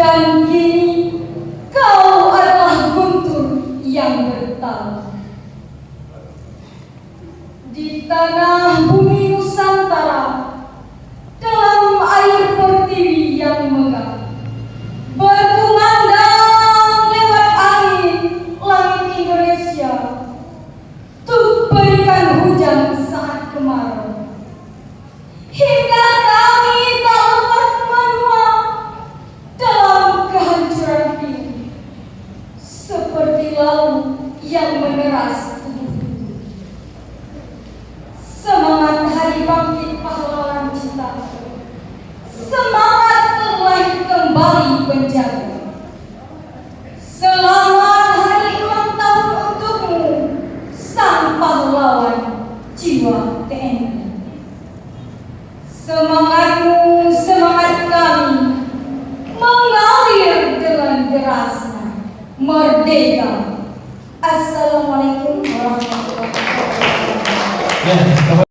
Dan kini kau adalah guntur yang bertalu di tanah bumi Nusantara, dalam air pertiwi yang megah, berkumandang lewat angin langit Indonesia, untuk berikan hujan saat kemarau. Hingga kami tak lepas menua dalam kehancuran ini, seperti laut yang meneras tubuh. Semangat hari bangkit pahlawan cinta, semangat terlahir kembali penjaga. Selamat hari ulang tahun untukmu, sang pahlawan jiwa TNI. Semangatmu, semangat kami, mengalir dengan derasnya merdeka. Assalamualaikum warahmatullahi wabarakatuh.